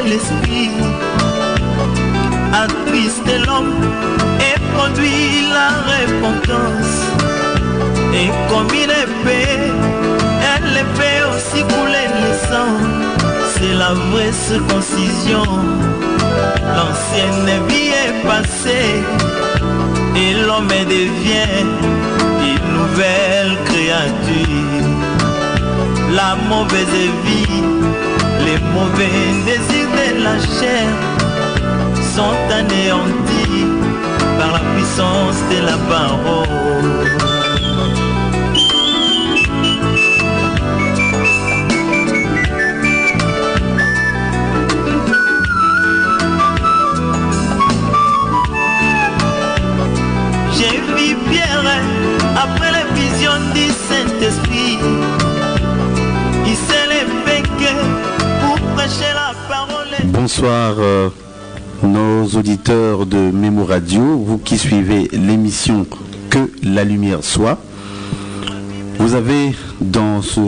l'esprit, attrister l'homme et produit la repentance. Et comme il est épée, elle les fait aussi couler le sang. C'est la vraie circoncision. L'ancienne vie est passée et l'homme devient une nouvelle créature. La mauvaise vie, les mauvais désirs de la chair sont anéantis par la puissance de la parole. J'ai vu Pierre après la vision du Saint-Esprit. Il s'est levé pour prêcher la parole. Bonsoir nos auditeurs de Mémo Radio, vous qui suivez l'émission Que la lumière soit. Vous avez dans ce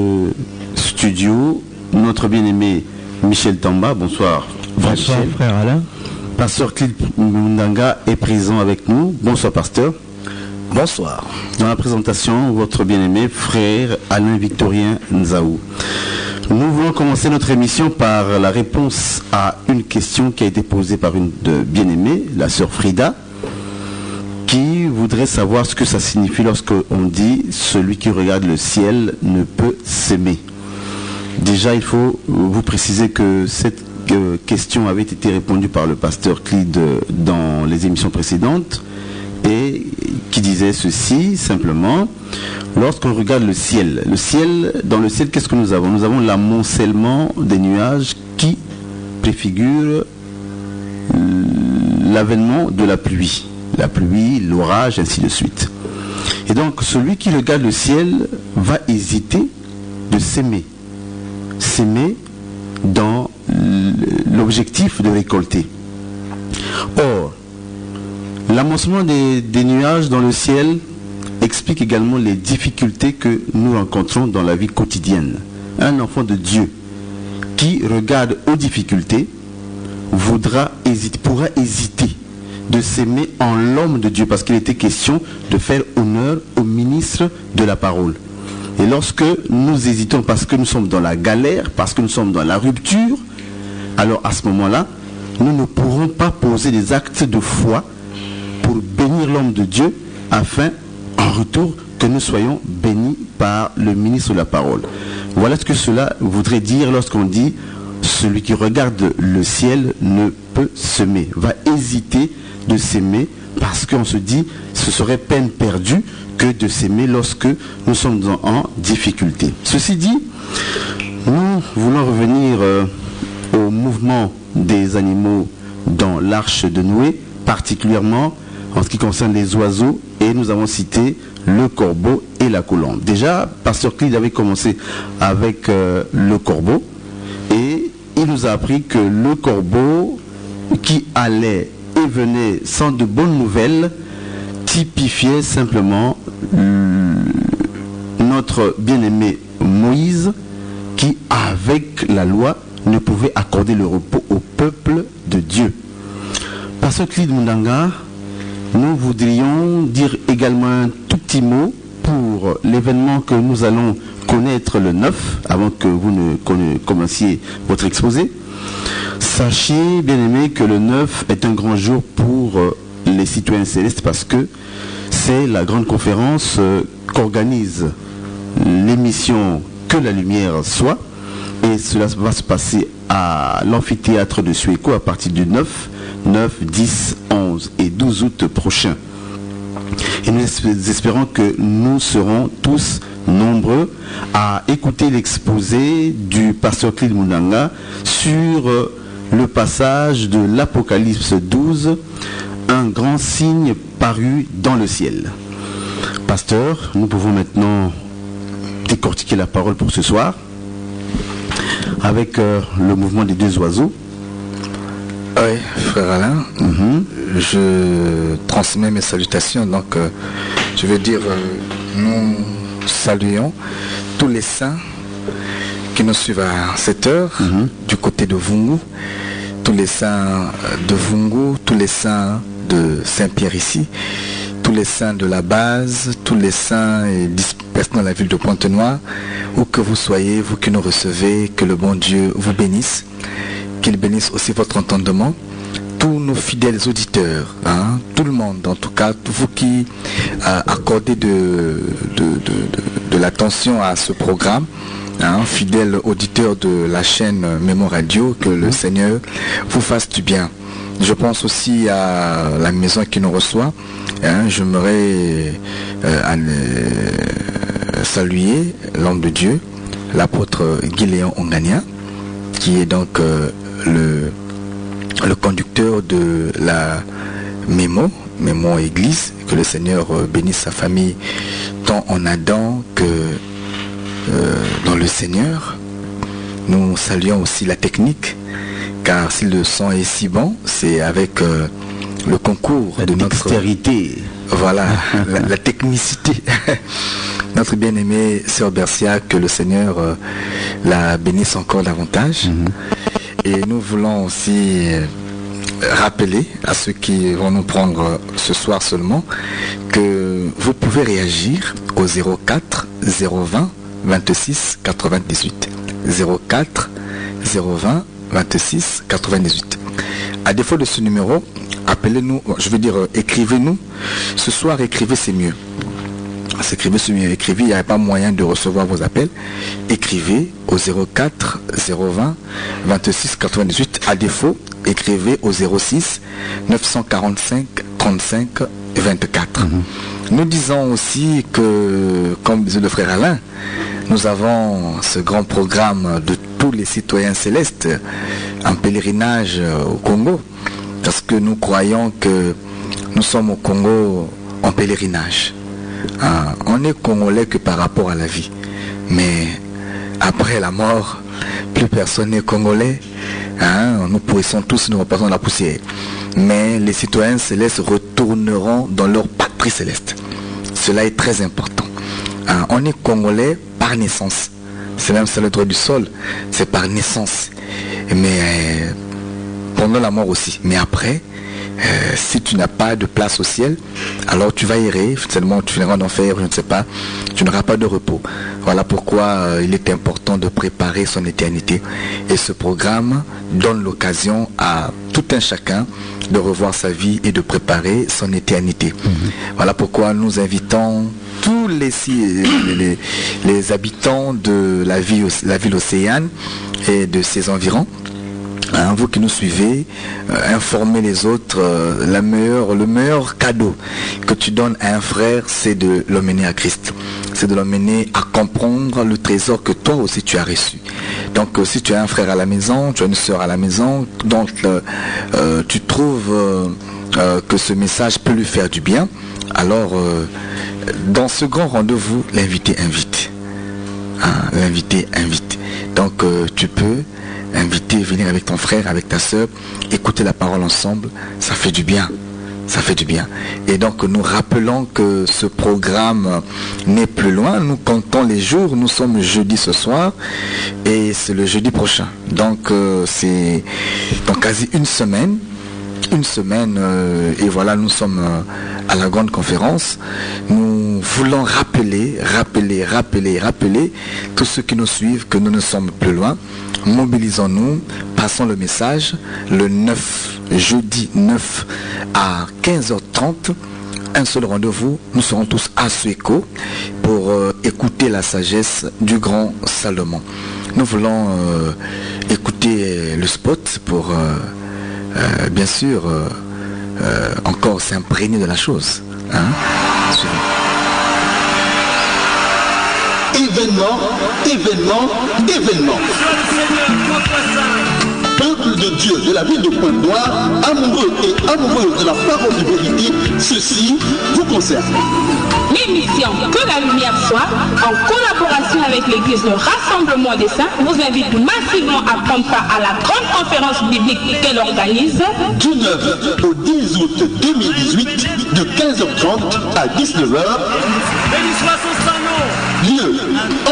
studio notre bien-aimé Michel Tamba. Bonsoir. Bonsoir Michel. frère Alain. Pasteur Clid Mundanga est présent avec nous. Bonsoir pasteur. Bonsoir. Dans la présentation, votre bien-aimé frère Alain Victorien Nzaou. Nous voulons commencer notre émission par la réponse à une question qui a été posée par une bien-aimée, la sœur Frida, qui voudrait savoir ce que ça signifie lorsqu'on dit « celui qui regarde le ciel ne peut s'aimer ». Déjà, il faut vous préciser que cette question avait été répondue par le pasteur Clid dans les émissions précédentes et qui disait ceci simplement: lorsqu'on regarde le ciel, dans le ciel, qu'est-ce que nous avons? Nous avons l'amoncellement des nuages qui préfigure l'avènement de la pluie, l'orage, ainsi de suite. Et donc, celui qui regarde le ciel va hésiter de s'aimer dans l'objectif de récolter. Or, l'amoncellement des nuages dans le ciel explique également les difficultés que nous rencontrons dans la vie quotidienne. Un enfant de Dieu qui regarde aux difficultés pourra hésiter de s'aimer en l'homme de Dieu, parce qu'il était question de faire honneur au ministre de la parole. Et lorsque nous hésitons parce que nous sommes dans la galère, parce que nous sommes dans la rupture, alors à ce moment-là, nous ne pourrons pas poser des actes de foi pour bénir l'homme de Dieu, afin, en retour, que nous soyons bénis par le ministre de la parole. Voilà ce que cela voudrait dire lorsqu'on dit « celui qui regarde le ciel ne peut s'aimer », va hésiter de s'aimer, parce qu'on se dit ce serait peine perdue que de s'aimer lorsque nous sommes en difficulté. Ceci dit, nous voulons revenir au mouvement des animaux dans l'arche de Noé, particulièrement en ce qui concerne les oiseaux, et nous avons cité le corbeau et la colombe. Déjà, pasteur Clid avait commencé avec le corbeau, et il nous a appris que le corbeau qui allait et venait sans de bonnes nouvelles typifiait simplement notre bien-aimé Moïse, qui avec la loi ne pouvait accorder le repos au peuple de Dieu. Pasteur Clid Mundanga, nous voudrions dire également un tout petit mot pour l'événement que nous allons connaître le 9, avant que vous ne commenciez votre exposé. Sachez, bien aimé, que le 9 est un grand jour pour les citoyens célestes, parce que c'est la grande conférence qu'organise l'émission Que la lumière soit, et cela va se passer à l'amphithéâtre de Suéco à partir du 9, 10, 11 et 12 août prochain. Et nous espérons que nous serons tous nombreux à écouter l'exposé du pasteur Clid Mundanga sur le passage de l'Apocalypse 12, un grand signe paru dans le ciel. Pasteur, nous pouvons maintenant décortiquer la parole pour ce soir avec le mouvement des deux oiseaux. Oui, frère Alain, je transmets mes salutations. Donc, je veux dire, nous saluons tous les saints qui nous suivent à cette heure, du côté de Vungu, tous les saints de Vungu, tous les saints de Saint-Pierre ici, tous les saints de la base, tous les saints dispersés dans la ville de Pointe-Noire, où que vous soyez, vous qui nous recevez, que le bon Dieu vous bénisse, qu'il bénisse aussi votre entendement, tous nos fidèles auditeurs, hein, tout le monde, en tout cas, vous qui accordez de l'attention à ce programme, hein, fidèles auditeurs de la chaîne Mémo Radio, que le Seigneur vous fasse du bien. Je pense aussi à la maison qui nous reçoit. Hein, j'aimerais saluer l'homme de Dieu, l'apôtre Guiléon Ongania, qui est donc le conducteur de la Mémo Église. Que le Seigneur bénisse sa famille tant en Adam que dans le Seigneur. Nous saluons aussi la technique, car si le son est si bon, c'est avec le concours de notre dextérité. Voilà, la technicité. Notre bien-aimée Sœur Bercia, que le Seigneur la bénisse encore davantage. Et nous voulons aussi rappeler à ceux qui vont nous prendre ce soir seulement que vous pouvez réagir au 04 020 26 98. 04 020 26 98. À défaut de ce numéro, appelez-nous, je veux dire écrivez-nous. Ce soir, écrivez, c'est mieux. Écrivez, c'est mieux. Écrivez, il n'y a pas moyen de recevoir vos appels. Écrivez au 04 020 26 98. À défaut, écrivez au 06 945 35 24. Nous disons aussi que, comme disait le frère Alain, nous avons ce grand programme de tous les citoyens célestes en pèlerinage au Congo, parce que nous croyons que nous sommes au Congo en pèlerinage. On est congolais que par rapport à la vie, mais après la mort, plus personne n'est congolais. Nous pourrissons tous, nous représentons la poussière. Mais les citoyens célestes retourneront dans leur patrie céleste. Cela est très important. On est congolais par naissance. C'est même ça le droit du sol, c'est par naissance. Mais pendant la mort aussi. Mais après, si tu n'as pas de place au ciel, alors tu vas errer, seulement tu finiras en enfer, je ne sais pas, tu n'auras pas de repos. Voilà pourquoi il est important de préparer son éternité. Et ce programme donne l'occasion à tout un chacun de revoir sa vie et de préparer son éternité. Voilà pourquoi nous invitons tous les habitants de la ville océane et de ses environs. Vous qui nous suivez, informez les autres. Le meilleur cadeau que tu donnes à un frère, c'est de l'emmener à Christ. C'est de l'emmener à comprendre le trésor que toi aussi tu as reçu. Donc si tu as un frère à la maison, tu as une soeur à la maison, donc tu trouves que ce message peut lui faire du bien, alors dans ce grand rendez-vous, l'invité invite. L'invité invite. Donc tu peux inviter, venir avec ton frère, avec ta soeur, écouter la parole ensemble, ça fait du bien. Ça fait du bien. Et donc nous rappelons que ce programme n'est plus loin. Nous comptons les jours. Nous sommes jeudi ce soir et c'est le jeudi prochain. Donc c'est dans quasi une semaine. Et voilà, nous sommes à la grande conférence. Nous voulons rappeler tous ceux qui nous suivent que nous ne sommes plus loin. Mobilisons-nous, passons le message le 9, jeudi 9 à 15h30. Un seul rendez-vous, nous serons tous à Suéco pour écouter la sagesse du grand Salomon. Nous voulons écouter le spot pour bien sûr encore s'imprégner de la chose. Événement. Peuple de Dieu de la ville de Pointe-Noire, amoureux et amoureuses de la parole de vérité, ceci vous concerne. L'émission Que la lumière soit, en collaboration avec l'église Le Rassemblement des Saints, vous invite massivement à prendre part à la grande conférence biblique qu'elle organise du 9 au 10 août 2018, de 15h30 à 19h. Béni soit son Saint-Nom. Lieu,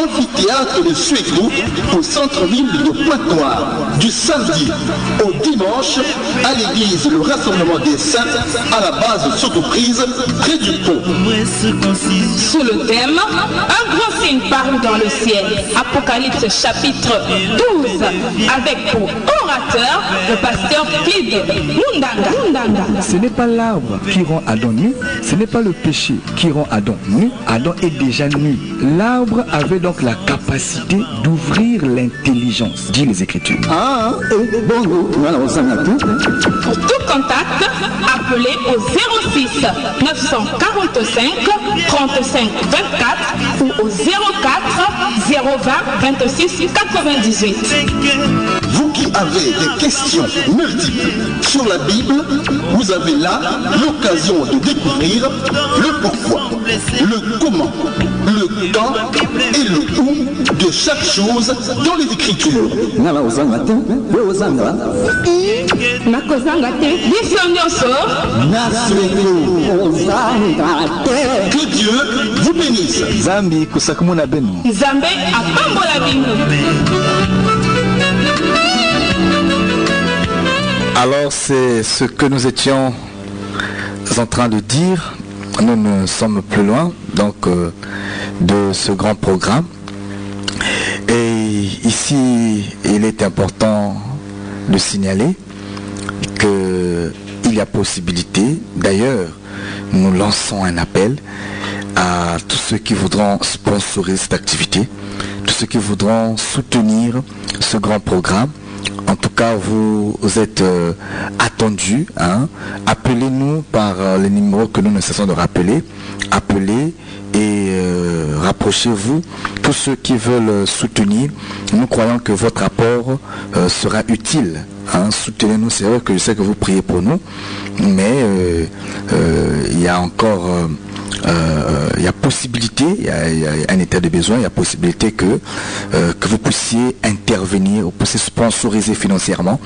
amphithéâtre de Suécou au centre-ville de Pointe-Noire, du samedi au dimanche à l'église le Rassemblement des Saints à la base Sotoprise près du pont. Sous le thème, un grand signe parut dans le ciel. Apocalypse chapitre 12, avec pour orateur le pasteur Clyde Mundanga. Ce n'est pas l'arbre qui rend Adam nu, ce n'est pas le péché qui rend Adam nu. Adam est déjà nu. L'arbre avait donc la capacité d'ouvrir l'intelligence, dit les Écritures. Pour tout contact, appelez au 06 945 35 24 ou au 04 020 26 98. Vous qui avez des questions multiples sur la Bible, vous avez là l'occasion de découvrir le pourquoi, le comment, le quand et le où de chaque chose dans les Écritures. Que Dieu vous bénisse. Zambi kusakumuna benu. Zambé apambola bino. Alors c'est ce que nous étions en train de dire. Nous ne sommes plus loin donc de ce grand programme. Et ici, il est important de signaler qu'il y a possibilité, d'ailleurs, nous lançons un appel à tous ceux qui voudront sponsoriser cette activité, tous ceux qui voudront soutenir ce grand programme. En tout cas, vous êtes attendus. Appelez-nous par les numéros que nous ne cessons de rappeler. Appelez et rapprochez-vous. Tous ceux qui veulent soutenir, nous croyons que votre apport sera utile. Soutenez-nous, c'est vrai que je sais que vous priez pour nous, mais il y a encore... il y a possibilité, il y a un état de besoin, il y a possibilité que vous puissiez intervenir, vous puissiez sponsoriser financièrement.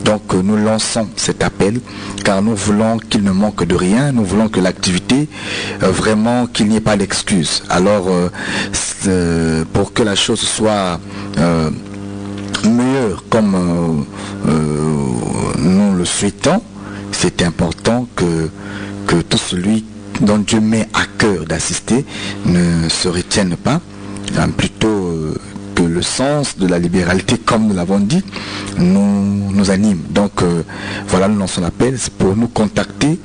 Donc nous lançons cet appel car nous voulons qu'il ne manque de rien, nous voulons que l'activité, vraiment qu'il n'y ait pas d'excuses. Alors pour que la chose soit meilleure comme nous le souhaitons, c'est important que tout celui dont Dieu met à cœur d'assister ne se retienne pas, plutôt que le sens de la libéralité, comme nous l'avons dit, nous anime. Donc voilà, nous lançons l'appel, c'est pour nous contacter.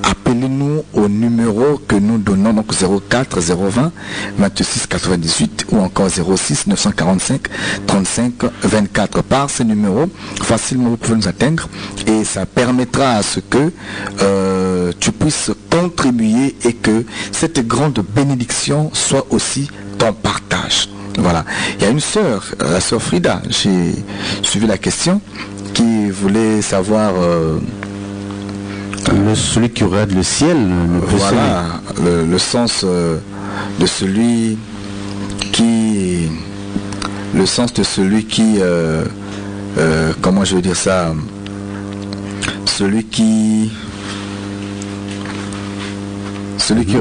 Appelez-nous au numéro que nous donnons, donc 04 020 26 98 ou encore 06 945 35 24. Par ces numéros, facilement vous pouvez nous atteindre et ça permettra à ce que tu puisses contribuer et que cette grande bénédiction soit aussi ton partage. Voilà. Il y a une sœur, la sœur Frida, j'ai suivi la question, qui voulait savoir... celui qui regarde le ciel, voilà, le sens de celui qui... Le sens de celui qui... comment je veux dire ça? Celui qui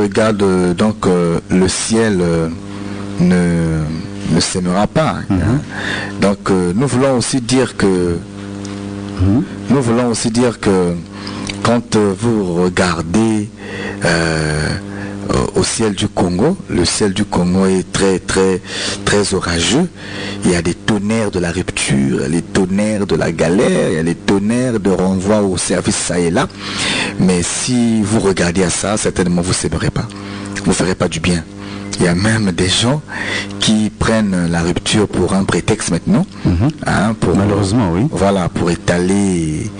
regarde donc le ciel ne s'aimera pas. Donc nous voulons aussi dire que quand vous regardez au ciel du Congo, le ciel du Congo est très très très orageux. Il y a des tonnerres de la rupture, les tonnerres de la galère, il y a les tonnerres de renvoi au service ça et là. Mais si vous regardez à ça, certainement vous ne s'aimerez pas, vous ne ferez pas du bien. Il y a même des gens qui prennent la rupture pour un prétexte maintenant. Malheureusement, oui. Voilà, pour étaler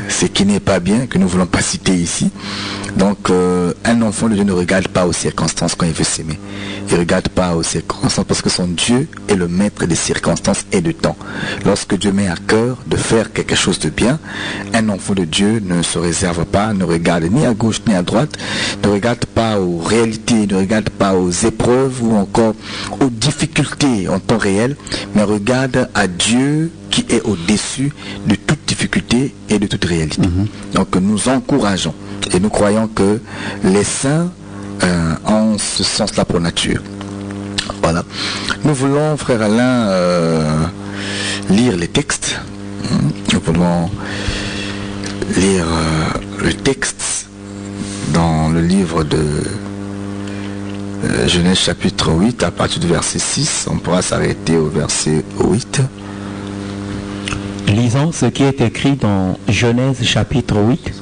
ce qui n'est pas bien, que nous ne voulons pas citer ici. Donc, un enfant de Dieu ne regarde pas aux circonstances quand il veut s'aimer. Il ne regarde pas aux circonstances parce que son Dieu est le maître des circonstances et du temps. Lorsque Dieu met à cœur de faire quelque chose de bien, un enfant de Dieu ne se réserve pas, ne regarde ni à gauche ni à droite, ne regarde pas aux réalités, ne regarde pas aux épreuves ou encore aux difficultés en temps réel, mais regarde à Dieu qui est au-dessus de toute difficulté et de toute réalité. Donc nous encourageons et nous croyons que les saints ont ce sens-là pour nature. Voilà. Nous voulons, frère Alain, lire les textes. Nous voulons lire le texte dans le livre de Genèse chapitre 8 à partir du verset 6. On pourra s'arrêter au verset 8. Lisons ce qui est écrit dans Genèse chapitre 8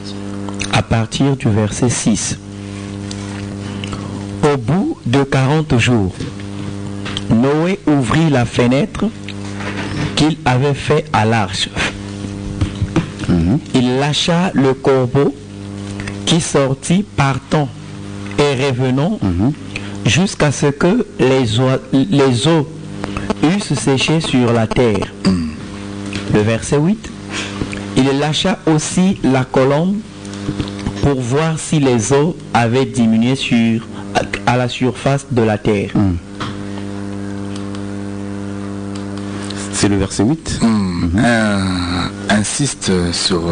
à partir du verset 6. Au bout de 40 jours, Noé ouvrit la fenêtre qu'il avait fait à l'arche. Il lâcha le corbeau qui sortit partant et revenant jusqu'à ce que les eaux eussent séché sur la terre. Le verset 8. Il lâcha aussi la colombe pour voir si les eaux avaient diminué à la surface de la terre. C'est le verset 8. Insiste sur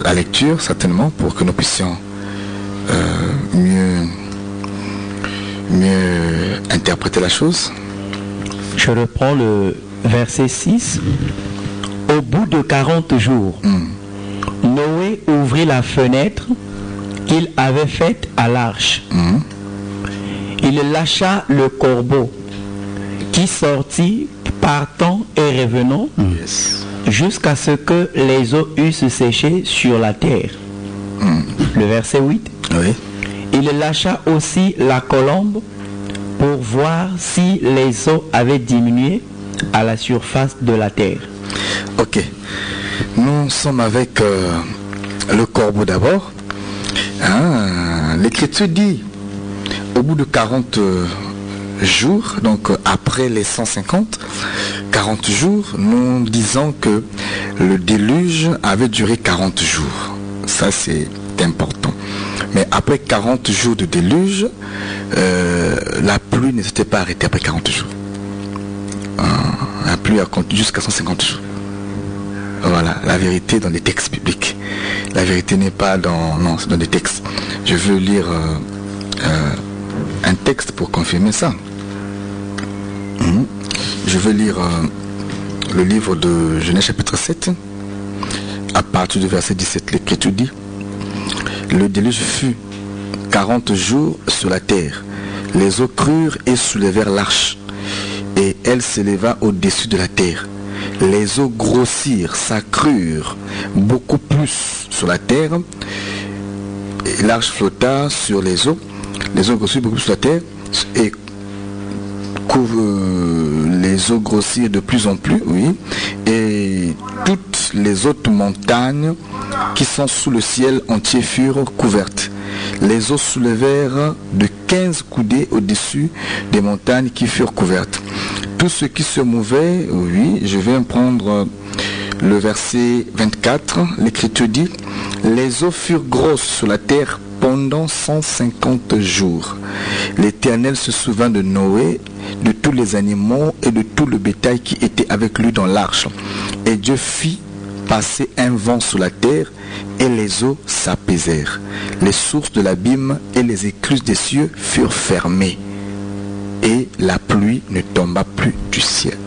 la lecture, certainement, pour que nous puissions mieux interpréter la chose. Je reprends le verset 6. Au bout de 40 jours, Noé ouvrit la fenêtre qu'il avait faite à l'arche. Il lâcha le corbeau qui sortit partant et revenant jusqu'à ce que les eaux eussent séché sur la terre. Le verset 8. Oui. Il lâcha aussi la colombe pour voir si les eaux avaient diminué à la surface de la terre. Ok. Nous sommes avec le corbeau d'abord. L'Écriture dit, au bout de 40 jours, donc après les 150, 40 jours, nous disons que le déluge avait duré 40 jours. Ça, c'est important. Mais après 40 jours de déluge, la pluie ne s'était pas arrêtée après 40 jours. La pluie a continué jusqu'à 150 jours. Voilà, la vérité dans les textes bibliques. La vérité n'est pas dans des textes. Je veux lire un texte pour confirmer ça. Je veux lire le livre de Genèse chapitre 7, à partir du verset 17. L'Écriture dit: le déluge fut 40 jours sur la terre. Les eaux crurent et soulevèrent l'arche, et elle s'éleva au-dessus de la terre. Les eaux grossirent, s'accrurent beaucoup plus sur la terre, et l'arche flotta sur les eaux. Les eaux grossirent beaucoup plus sur la terre, et les eaux grossirent de plus en plus, oui, et toutes les autres montagnes qui sont sous le ciel entier furent couvertes. Les eaux soulevèrent de 15 coudées au-dessus des montagnes qui furent couvertes. Tout ce qui se mouvait, oui, je vais prendre le verset 24, l'Écriture dit: les eaux furent grosses sur la terre pendant 150 jours. L'Éternel se souvint de Noé, de tous les animaux et de tout le bétail qui était avec lui dans l'arche. Et Dieu fit passer un vent sur la terre, et les eaux s'apaisèrent. Les sources de l'abîme et les écluses des cieux furent fermées, et la pluie ne tomba plus du ciel.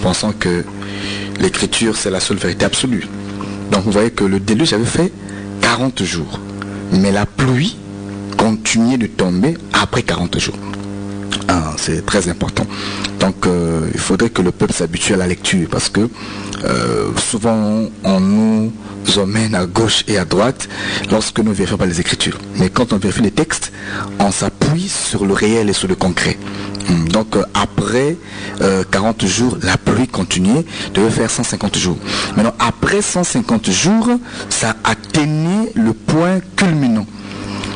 Pensant que l'Écriture, c'est la seule vérité absolue. Donc vous voyez que le déluge avait fait 40 jours, mais la pluie continuait de tomber après 40 jours. C'est très important. Donc il faudrait que le peuple s'habitue à la lecture, parce que souvent on nous emmène à gauche et à droite lorsque nous ne vérifions pas les Écritures. Mais quand on vérifie les textes, on s'appuie sur le réel et sur le concret. Donc après 40 jours, la pluie continuait, devait faire 150 jours. Maintenant, après 150 jours, ça atteignait le point culminant.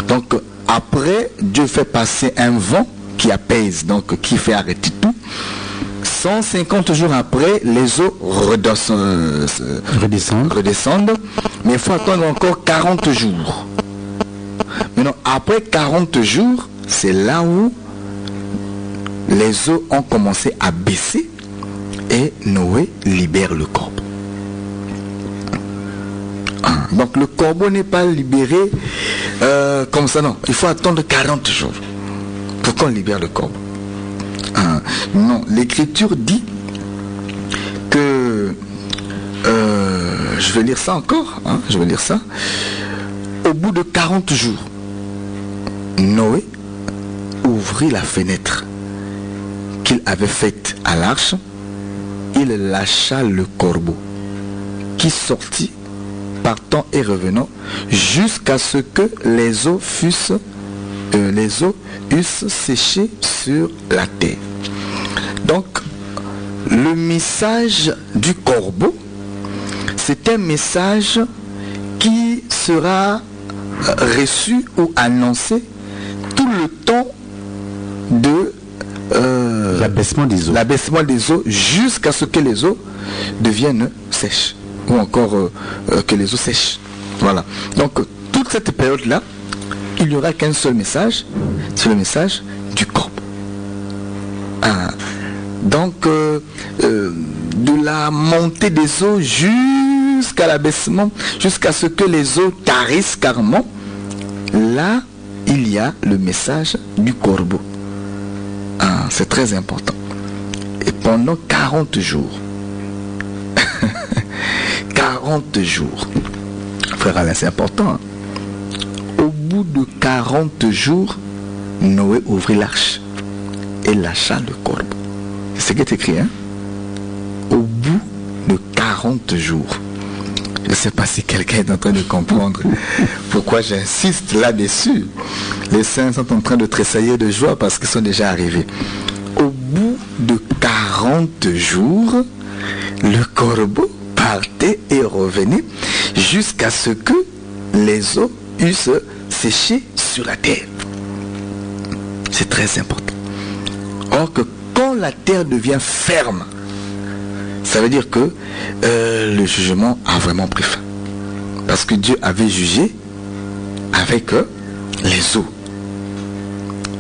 Donc après, Dieu fait passer un vent qui apaise, donc qui fait arrêter tout. 150 jours après, les eaux redescendent. Mais il faut attendre encore 40 jours. Maintenant, après 40 jours, c'est là où les eaux ont commencé à baisser et Noé libère le corbeau. Donc le corbeau n'est pas libéré comme ça, non. Il faut attendre 40 jours. Pourquoi on libère le corbeau? Non, l'Écriture dit que, je vais lire ça encore, je vais lire ça. Au bout de 40 jours, Noé ouvrit la fenêtre qu'il avait faite à l'arche, il lâcha le corbeau qui sortit, partant et revenant, jusqu'à ce que les eaux eussent séché sur la terre. Donc, le message du corbeau, c'est un message qui sera reçu ou annoncé tout le temps de l'abaissement des eaux, jusqu'à ce que les eaux deviennent sèches, ou encore que les eaux sèchent. Voilà. Donc, toute cette période-là, il n'y aura qu'un seul message, c'est le message du corbeau. Donc, de la montée des eaux jusqu'à l'abaissement, jusqu'à ce que les eaux tarissent carrément, là, il y a le message du corbeau. C'est très important. Et pendant 40 jours, 40 jours, frère Alain, c'est important. Au bout de 40 jours, Noé ouvrit l'arche et lâcha le corbeau. C'est ce qui est écrit, Au bout de 40 jours. Je ne sais pas si quelqu'un est en train de comprendre pourquoi j'insiste là-dessus. Les saints sont en train de tressaillir de joie parce qu'ils sont déjà arrivés. Au bout de 40 jours, le corbeau partait et revenait jusqu'à ce que les eaux eussent séché sur la terre. C'est très important. Or que quand la terre devient ferme, ça veut dire que le jugement a vraiment pris fin. Parce que Dieu avait jugé avec les eaux.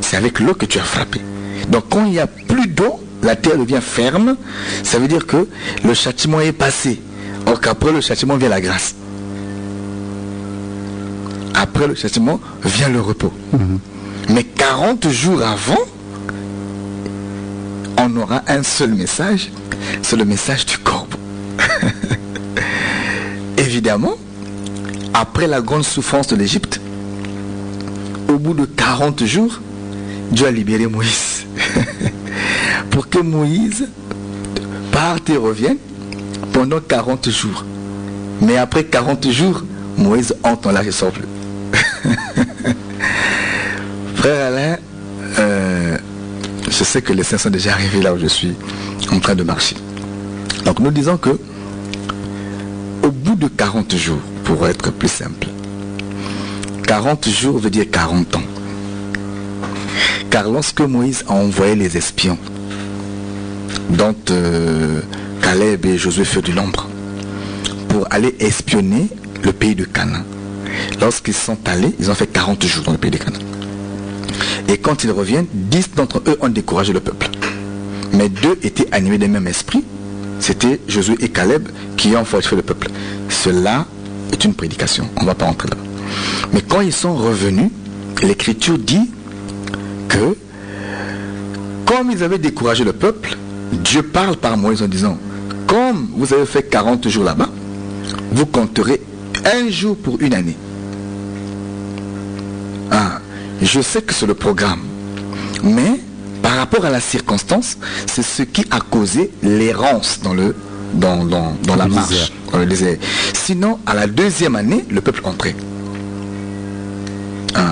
C'est avec l'eau que tu as frappé. Donc quand il n'y a plus d'eau, la terre devient ferme. Ça veut dire que le châtiment est passé. Or qu'après le châtiment vient la grâce. Après le châtiment vient le repos. Mais 40 jours avant, on aura un seul message, c'est le message du corbeau. Évidemment, après la grande souffrance de l'Égypte, au bout de 40 jours, Dieu a libéré Moïse. Pour que Moïse parte et revienne pendant 40 jours. Mais après 40 jours, Moïse entre dans l'arche et sort plus. Frère Alain, je sais que les saints sont déjà arrivés là où je suis en train de marcher. Donc nous disons que au bout de 40 jours, pour être plus simple, 40 jours veut dire 40 ans. Car lorsque Moïse a envoyé les espions, dont Caleb et Josué furent de l'ombre, pour aller espionner le pays de Canaan, lorsqu'ils sont allés, ils ont fait 40 jours dans le pays de Canaan. Et quand ils reviennent, 10 d'entre eux ont découragé le peuple. Mais 2 étaient animés d'un même esprit. C'était Josué et Caleb qui ont fortifié le peuple. Cela est une prédication. On ne va pas entrer là. Mais quand ils sont revenus, l'Écriture dit que comme ils avaient découragé le peuple, Dieu parle par Moïse en disant, comme vous avez fait 40 jours là-bas, vous compterez un jour pour une année. Je sais que c'est le programme, mais par rapport à la circonstance, c'est ce qui a causé l'errance dans la marche, dans le désert. Sinon, à la deuxième année, le peuple entrait.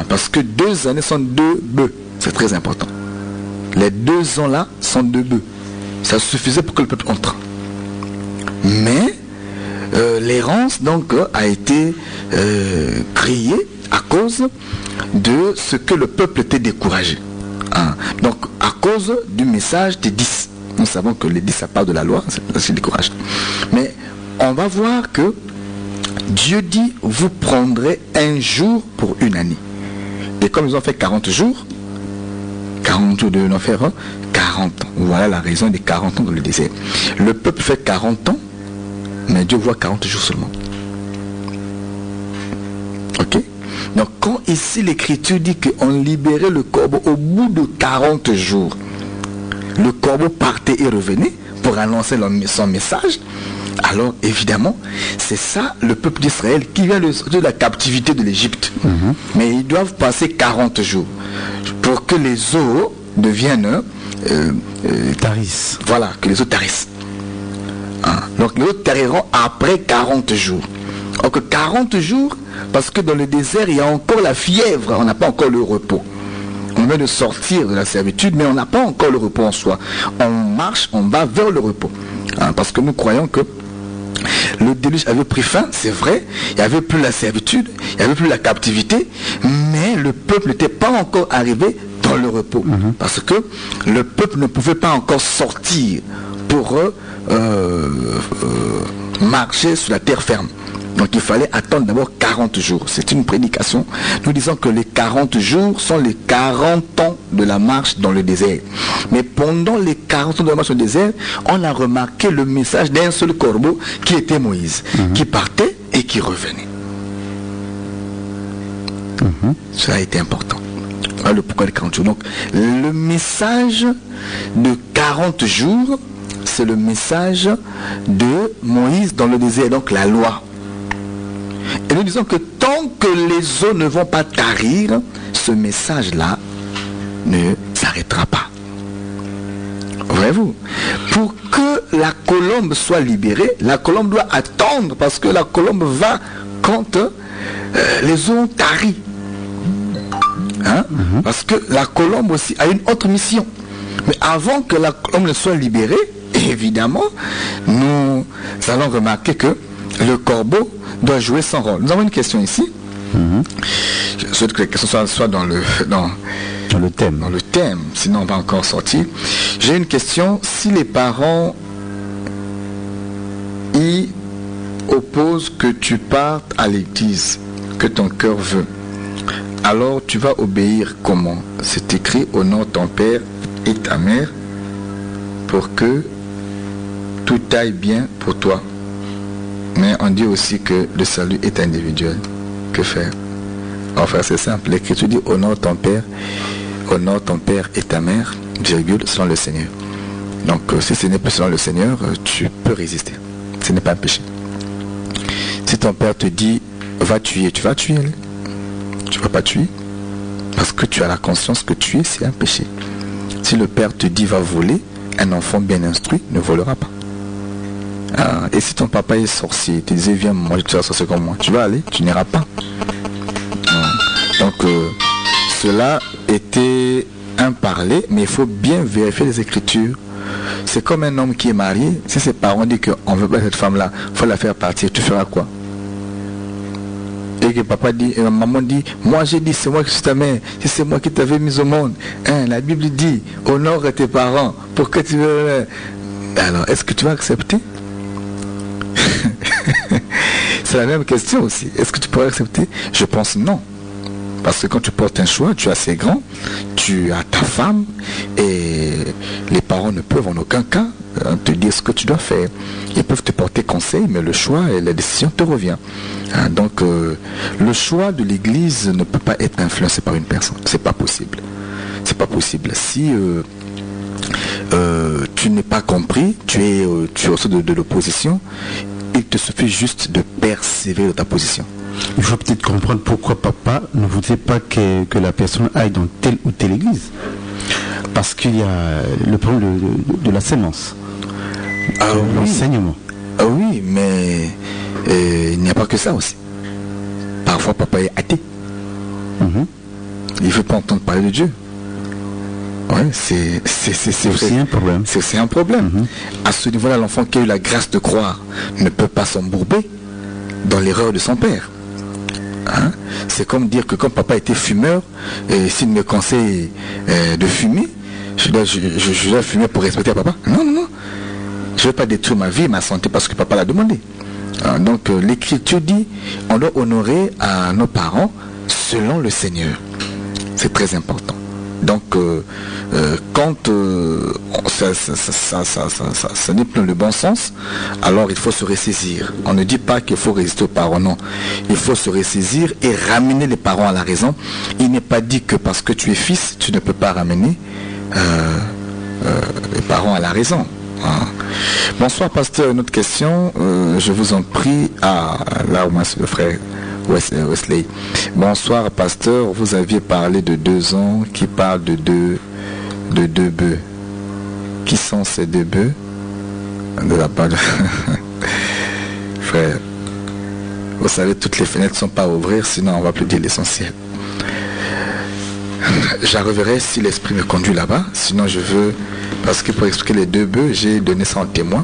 Parce que 2 années sont 2 bœufs, c'est très important. Les 2 ans là sont 2 bœufs. Ça suffisait pour que le peuple entre. Mais l'errance donc a été créée à cause de ce que le peuple était découragé. Donc à cause du message des 10. Nous savons que les 10 ça part de la loi, c'est découragé. Mais on va voir que Dieu dit, vous prendrez un jour pour une année. Et comme ils ont fait 40 jours, 40 jours de l'enfer, 40 ans. Voilà la raison des 40 ans dans le désert. Le peuple fait 40 ans, mais Dieu voit 40 jours seulement. Ok? Donc quand ici l'Écriture dit qu'on libérait le corbeau au bout de 40 jours, le corbeau partait et revenait pour annoncer son message, alors évidemment, c'est ça le peuple d'Israël qui vient de la captivité de l'Égypte. Mais ils doivent passer 40 jours pour que les eaux deviennent... tarissent. Voilà, que les eaux tarissent. Donc les eaux tariront après 40 jours. Donc 40 jours, parce que dans le désert, il y a encore la fièvre, on n'a pas encore le repos. On vient de sortir de la servitude, mais on n'a pas encore le repos en soi. On marche, on va vers le repos. Parce que nous croyons que le déluge avait pris fin, c'est vrai, il n'y avait plus la servitude, il n'y avait plus la captivité, mais le peuple n'était pas encore arrivé dans le repos. Parce que le peuple ne pouvait pas encore sortir pour marcher sur la terre ferme. Donc il fallait attendre d'abord 40 jours. C'est une prédication. Nous disons que les 40 jours sont les 40 ans de la marche dans le désert. Mais pendant les 40 ans de la marche dans le désert, on a remarqué le message d'un seul corbeau qui était Moïse, qui partait et qui revenait. Cela a été important. Voilà le pourquoi des 40 jours. Donc le message de 40 jours, c'est le message de Moïse dans le désert, donc la loi. Et nous disons que tant que les eaux ne vont pas tarir, ce message-là ne s'arrêtera pas. Voyez-vous, pour que la colombe soit libérée, la colombe doit attendre, parce que la colombe va quand les eaux ont tari. Parce que la colombe aussi a une autre mission. Mais avant que la colombe ne soit libérée, évidemment, nous allons remarquer que le corbeau doit jouer son rôle. Nous avons une question ici. Je souhaite que la question soit dans le thème. Dans le thème, sinon on va encore sortir. J'ai une question. Si les parents y opposent que tu partes à l'église, que ton cœur veut, alors tu vas obéir comment? C'est écrit au nom de ton père et ta mère pour que tout aille bien pour toi. Mais on dit aussi que le salut est individuel. Que faire? Enfin, c'est simple. L'Écriture dit honore ton père et ta mère, virgule, selon le Seigneur. Donc, si ce n'est pas selon le Seigneur, tu peux résister. Ce n'est pas un péché. Si ton père te dit va tuer, tu vas tuer. Tu ne vas pas tuer. Parce que tu as la conscience que tuer, c'est un péché. Si le père te dit va voler, un enfant bien instruit ne volera pas. Et si ton papa est sorcier, il te disait viens manger, tu vas sorcier comme moi, tu vas aller, tu n'iras pas. Donc cela était un parler, mais il faut bien vérifier les Écritures. C'est comme un homme qui est marié. Si ses parents disent qu'on ne veut pas cette femme-là, il faut la faire partir, tu feras quoi? Et que papa dit, et maman dit, moi j'ai dit, c'est moi qui suis ta mère, si c'est moi qui t'avais mis au monde. La Bible dit, honore tes parents, pour que tu veux... Alors, est-ce que tu vas accepter? C'est la même question aussi. Est-ce que tu pourrais accepter? Je pense non. Parce que quand tu portes un choix, tu es assez grand, tu as ta femme, et les parents ne peuvent en aucun cas te dire ce que tu dois faire. Ils peuvent te porter conseil, mais le choix et la décision te revient. Donc le choix de l'église ne peut pas être influencé par une personne. C'est pas possible. C'est pas possible. Si tu n'es pas compris, tu es au sein de l'opposition, il te suffit juste de persévérer dans ta position. Il faut peut-être comprendre pourquoi papa ne voudrait pas que la personne aille dans telle ou telle église. Parce qu'il y a le problème de la sémence, l'enseignement. Ah oui, mais il n'y a pas que ça aussi. Parfois papa est athée. Il ne veut pas entendre parler de Dieu. Ouais, c'est aussi un problème. C'est aussi un problème. À ce niveau-là, l'enfant qui a eu la grâce de croire ne peut pas s'embourber dans l'erreur de son père. C'est comme dire que comme papa était fumeur, et s'il me conseille de fumer, je dois fumer pour respecter papa. Non, non, non. Je ne veux pas détruire ma vie, ma santé parce que papa l'a demandé. Donc l'Écriture dit, on doit honorer à nos parents selon le Seigneur. C'est très important. Donc, quand ça n'est plus le bon sens, alors il faut se ressaisir. On ne dit pas qu'il faut résister aux parents, non. Il faut se ressaisir et ramener les parents à la raison. Il n'est pas dit que parce que tu es fils, tu ne peux pas ramener les parents à la raison. Hein. Bonsoir, pasteur. Une autre question, je vous en prie. Là au moins c'est le frère Wesley. Bonsoir, pasteur. Vous aviez parlé de 2 ans qui parlent de deux bœufs. Qui sont ces 2 bœufs? De la part de... Frère, vous savez, toutes les fenêtres ne sont pas à ouvrir, sinon on ne va plus dire l'essentiel. J'arriverai si l'esprit me conduit là-bas, sinon je veux... Parce que pour expliquer les 2 bœufs, j'ai donné ça en témoin,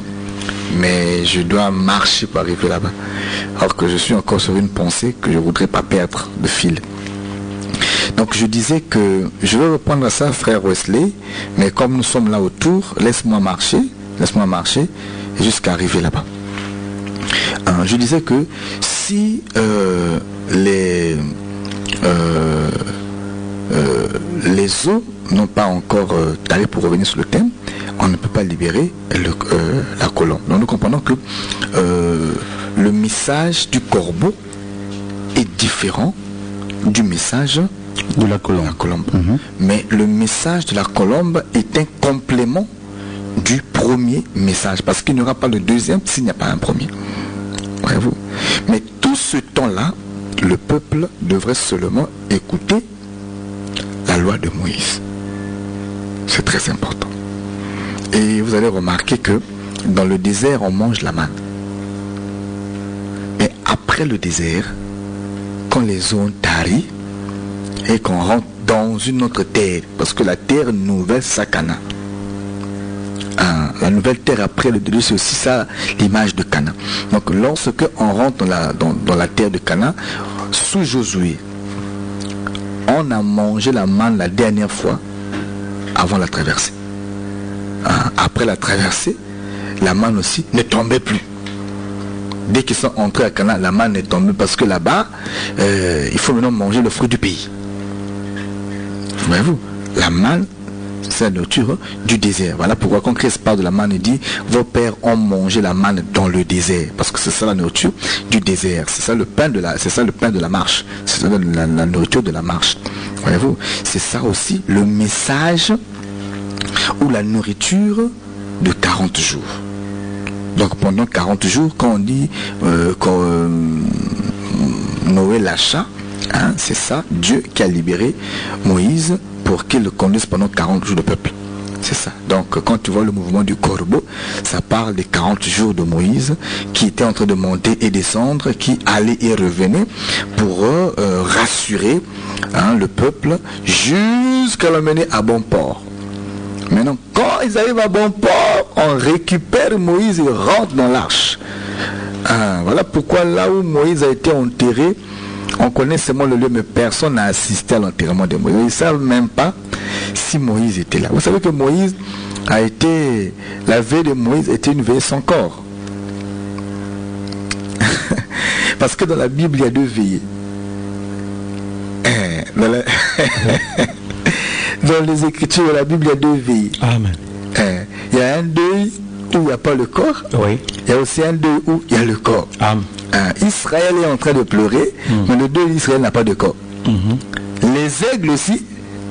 mais je dois marcher pour arriver là-bas. Alors que je suis encore sur une pensée que je ne voudrais pas perdre de fil. Donc je disais que je vais reprendre à ça, frère Wesley, mais comme nous sommes là autour, laisse-moi marcher jusqu'à arriver là-bas. Je disais que si les eaux n'ont pas encore taré pour revenir sur le thème, on ne peut pas libérer la colombe. Donc nous comprenons que le message du corbeau est différent du message de la colombe. Mais le message de la colombe est un complément du premier message, parce qu'il n'y aura pas le deuxième s'il n'y a pas un premier. Voyez-vous. Mais tout ce temps-là, le peuple devrait seulement écouter la loi de Moïse. C'est très important. Et vous allez remarquer que dans le désert, on mange la manne. Mais après le désert, quand les eaux ont tari et qu'on rentre dans une autre terre, parce que la terre nouvelle, c'est Canaan. La nouvelle terre après le déluge, c'est aussi ça l'image de Canaan. Donc lorsque on rentre dans la terre de Canaan, sous Josué, on a mangé la manne la dernière fois avant la traversée. Après la traversée, la manne aussi ne tombait plus. Dès qu'ils sont entrés à Canaan, la manne est tombée parce que là-bas, il faut maintenant manger le fruit du pays. Voyez-vous, la manne, c'est la nourriture du désert. Voilà pourquoi quand Christ parle de la manne, il dit vos pères ont mangé la manne dans le désert, parce que c'est ça la nourriture du désert. C'est ça le pain de la marche. C'est ça la nourriture de la marche. Voyez-vous, c'est ça aussi le message ou la nourriture de 40 jours. Donc pendant 40 jours, quand on dit Noé lâcha, c'est ça, Dieu qui a libéré Moïse pour qu'il le conduise pendant 40 jours de peuple. C'est ça. Donc quand tu vois le mouvement du corbeau, ça parle des 40 jours de Moïse qui était en train de monter et descendre, qui allait et revenait pour rassurer le peuple jusqu'à l'emmener à bon port. Maintenant, quand ils arrivent à bon port, on récupère Moïse et rentre dans l'arche. Voilà pourquoi là où Moïse a été enterré, on connaît seulement le lieu, mais personne n'a assisté à l'enterrement de Moïse. Ils ne savent même pas si Moïse était là. Vous savez que Moïse a été... La veille de Moïse était une veille sans corps. Parce que dans la Bible, il y a 2 veillées. Dans les Écritures de la Bible, il y a 2 veillées. Amen. Il y a un deuil où il n'y a pas le corps. Oui. Il y a aussi un deuil où il y a le corps. Amen. Israël est en train de pleurer, mais le deuil d'Israël n'a pas de corps. Les aigles aussi,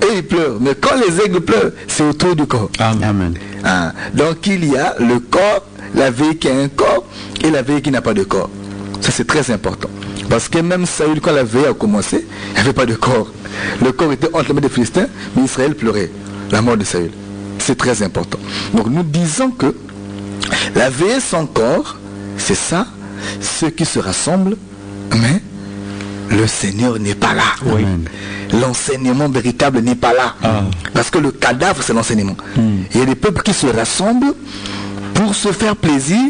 eux ils pleurent, mais quand les aigles pleurent, c'est autour du corps. Amen. Donc il y a le corps, la veille qui a un corps et la veille qui n'a pas de corps. Ça c'est très important. Parce que même Saül, quand la veille a commencé, il n'y avait pas de corps. Le corps était entre les mains des Philistins, mais Israël pleurait la mort de Saül. C'est très important. Donc nous disons que la veille sans corps, c'est ça, ceux qui se rassemblent, mais le Seigneur n'est pas là. Oui. L'enseignement véritable n'est pas là. Parce que le cadavre, c'est l'enseignement. Il y a des peuples qui se rassemblent pour se faire plaisir,